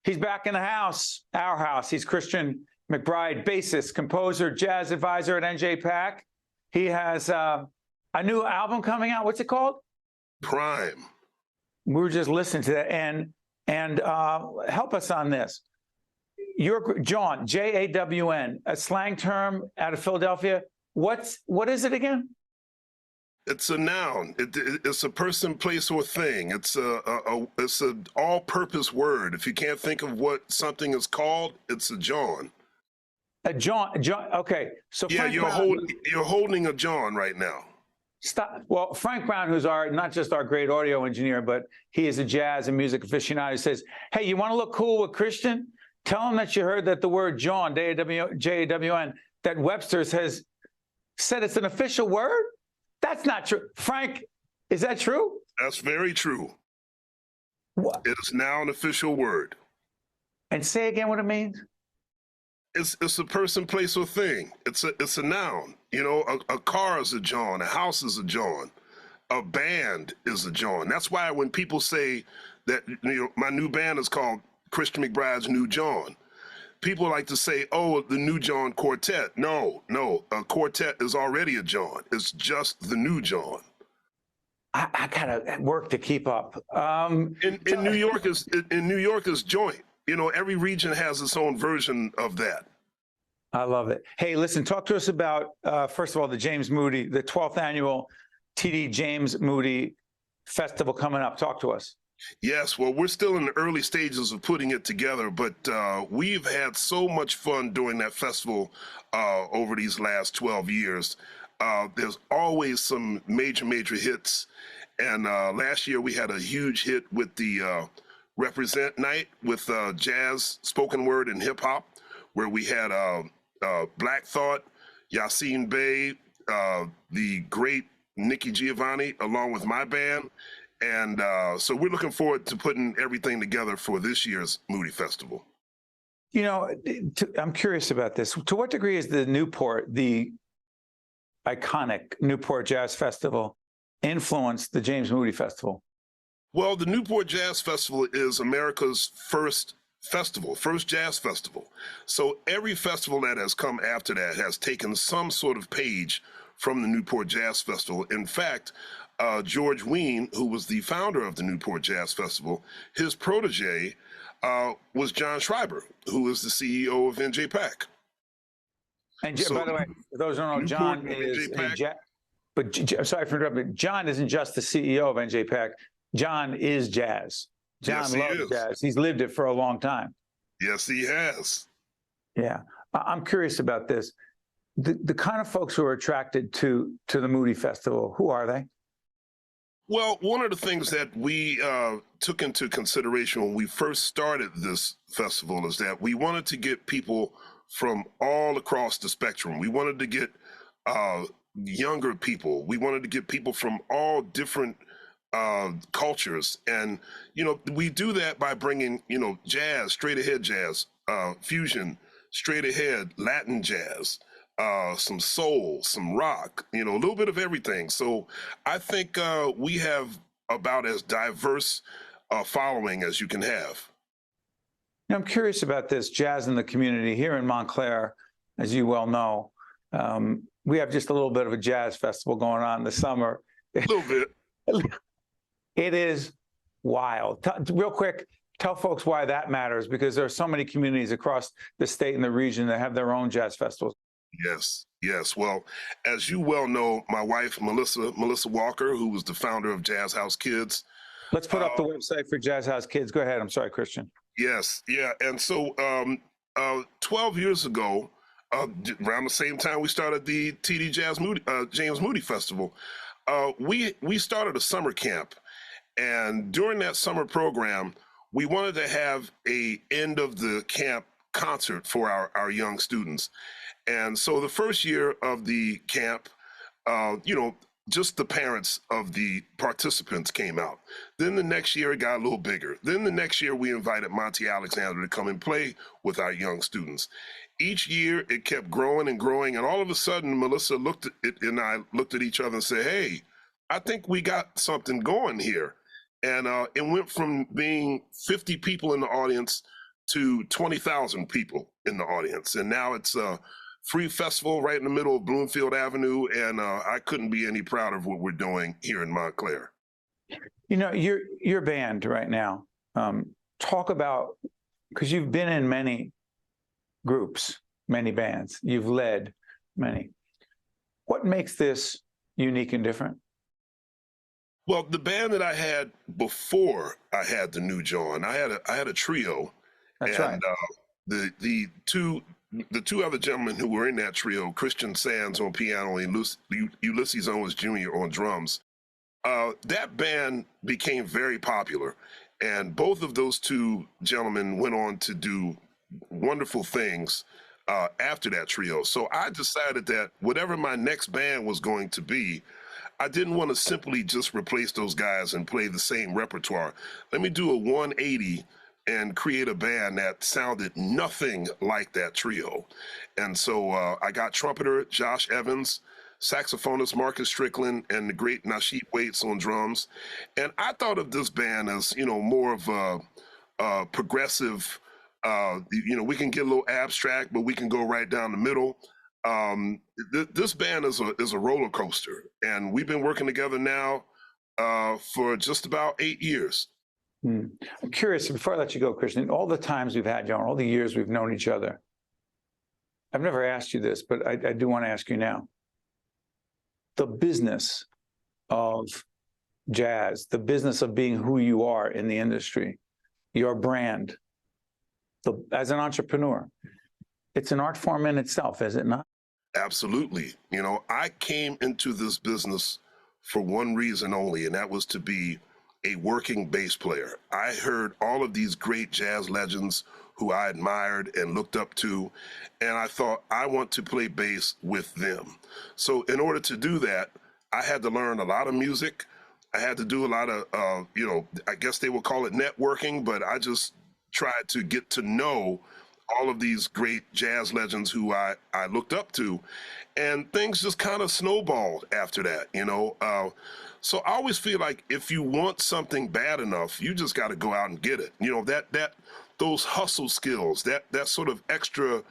He's back in the house, our house. He's Christian McBride, bassist, composer, jazz advisor at NJPAC. He has a new album coming out. What's it called? Prime. We were just listening to that, and help us on this. You're Jawn, Jawn, a slang term out of Philadelphia. What is it again? It's a noun. It's a person, place, or thing. It's an all-purpose word. If you can't think of what something is called, it's a Jawn. A Jawn. Okay. So yeah, you're holding a Jawn right now. Stop. Well, Frank Brown, who's not just our great audio engineer, but he is a jazz and music aficionado, says, "Hey, you want to look cool with Christian? Tell him that you heard that the word Jawn, Jawn, that Webster's has said it's an official word." That's not true. Frank, is that true? That's very true. What? It is now an official word. And say again what it means. It's a person, place, or thing. It's a noun. You know, a car is a Jawn, a house is a Jawn, a band is a Jawn. That's why when people say that, you know, my new band is called Christian McBride's New Jawn, people like to say, oh, the New Jawn Quartet. No, a quartet is already a Jawn. It's just the New Jawn. I gotta work to keep up. In New York is joint. You know, every region has its own version of that. I love it. Hey, listen, talk to us about, first of all, the James Moody, the 12th annual TD James Moody Festival coming up. Talk to us. Yes, well, we're still in the early stages of putting it together, but we've had so much fun doing that festival over these last 12 years. There's always some major hits. And last year we had a huge hit with the Represent Night with jazz, spoken word, and hip hop, where we had Black Thought, Yassine Bey, the great Nikki Giovanni, along with my band. And so we're looking forward to putting everything together for this year's Moody Festival. You know, I'm curious about this. To what degree is the Newport, the iconic Newport Jazz Festival, influenced the James Moody Festival? Well, the Newport Jazz Festival is America's first jazz festival. So every festival that has come after that has taken some sort of page from the Newport Jazz Festival. In fact, George Wein, who was the founder of the Newport Jazz Festival, his protege was John Schreiber, who is the CEO of NJPAC. And so, by the way, for those who don't know, John is sorry for interrupting. John isn't just the CEO of NJPAC. John is jazz. John loves jazz. He's lived it for a long time. Yes, he has. Yeah. I'm curious about this. The kind of folks who are attracted to the Moody Festival, who are they? Well, one of the things that we took into consideration when we first started this festival is that we wanted to get people from all across the spectrum. We wanted to get younger people. We wanted to get people from all different cultures. And, you know, we do that by bringing, you know, jazz, straight ahead jazz, fusion, straight ahead Latin jazz, some soul, some rock, you know, a little bit of everything. So I think we have about as diverse a following as you can have. Now, I'm curious about this jazz in the community here in Montclair. As you well know, we have just a little bit of a jazz festival going on in the summer. A little bit. It is wild. Real quick, tell folks why that matters, because there are so many communities across the state and the region that have their own jazz festivals. Yes. Well, as you well know, my wife, Melissa Walker, who was the founder of Jazz House Kids. Let's put up the website for Jazz House Kids. Go ahead. I'm sorry, Christian. Yes. Yeah. And so 12 years ago, around the same time we started the TD James Moody Festival, we started a summer camp. And during that summer program, we wanted to have a end of the camp concert for our young students. And so the first year of the camp, you know, just the parents of the participants came out. Then the next year it got a little bigger. Then the next year we invited Monty Alexander to come and play with our young students. Each year it kept growing and growing. And all of a sudden, Melissa looked at it and I looked at each other and said, hey, I think we got something going here. And it went from being 50 people in the audience to 20,000 people in the audience. And now it's a free festival right in the middle of Bloomfield Avenue. And I couldn't be any prouder of what we're doing here in Montclair. You know, your band right now, talk about, because you've been in many groups, many bands, you've led many. What makes this unique and different? Well, the band that I had before I had the new John, I had a trio. That's and, right. The two other gentlemen who were in that trio, Christian Sands on piano and Ulysses Owens Jr. on drums, that band became very popular. And both of those two gentlemen went on to do wonderful things after that trio. So I decided that whatever my next band was going to be, I didn't want to simply just replace those guys and play the same repertoire. Let me do a 180 and create a band that sounded nothing like that trio. And so I got trumpeter Josh Evans, saxophonist Marcus Strickland, and the great Nasheed Waits on drums. And I thought of this band as, you know, more of a progressive, you know, we can get a little abstract, but we can go right down the middle. This band is a roller coaster, and we've been working together now for just about 8 years. I'm curious, before I let you go, Christian, all the times we've had you on, all the years we've known each other, I've never asked you this, but I do want to ask you now. The business of jazz, the business of being who you are in the industry, your brand, as an entrepreneur, it's an art form in itself, is it not? Absolutely. You know, I came into this business for one reason only, and that was to be a working bass player. I heard all of these great jazz legends who I admired and looked up to, and I thought, I want to play bass with them. So in order to do that, I had to learn a lot of music. I had to do a lot of, you know, I guess they would call it networking, but I just tried to get to know all of these great jazz legends who I looked up to, and things just kind of snowballed after that, you know. So I always feel like if you want something bad enough, you just got to go out and get it. You know, those hustle skills, that sort of extra,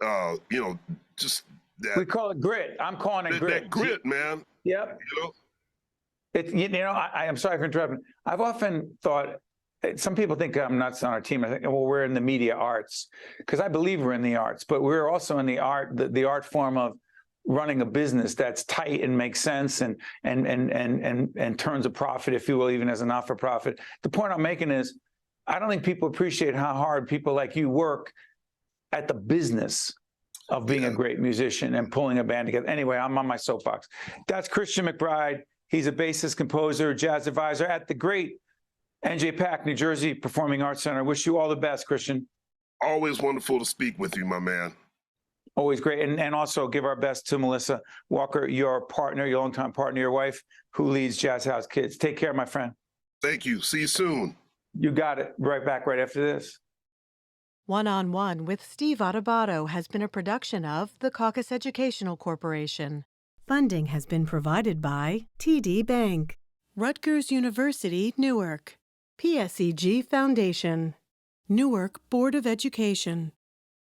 you know, just that. We call it grit. I'm calling it grit. That grit, man. Yep. You know? You know, I'm sorry for interrupting. I've often thought, some people think I'm nuts on our team. I think, well, we're in the media arts, because I believe we're in the arts, but we're also in the art form of running a business that's tight and makes sense and turns a profit, if you will, even as a not-for-profit. The point I'm making is, I don't think people appreciate how hard people like you work at the business of being a great musician and pulling a band together. Anyway, I'm on my soapbox. That's Christian McBride. He's a bassist, composer, jazz advisor at the great NJPAC, New Jersey Performing Arts Center. Wish you all the best, Christian. Always wonderful to speak with you, my man. Always great. And also give our best to Melissa Walker, your partner, your longtime partner, your wife, who leads Jazz House Kids. Take care, my friend. Thank you. See you soon. You got it. Right back right after this. One-on-One with Steve Adubato has been a production of the Caucus Educational Corporation. Funding has been provided by TD Bank, Rutgers University, Newark, PSEG Foundation, Newark Board of Education,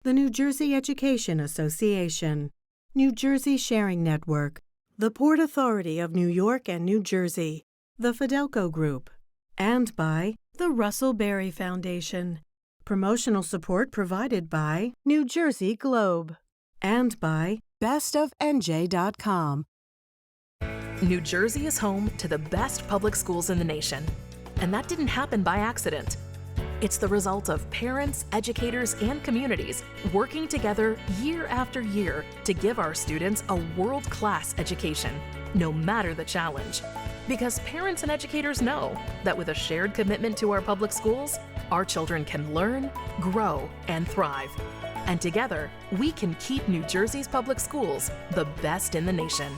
the New Jersey Education Association, New Jersey Sharing Network, the Port Authority of New York and New Jersey, the Fidelco Group, and by the Russell Berry Foundation. Promotional support provided by New Jersey Globe and by bestofnj.com. New Jersey is home to the best public schools in the nation, and that didn't happen by accident. It's the result of parents, educators, and communities working together year after year to give our students a world-class education, no matter the challenge. Because parents and educators know that with a shared commitment to our public schools, our children can learn, grow, and thrive. And together, we can keep New Jersey's public schools the best in the nation.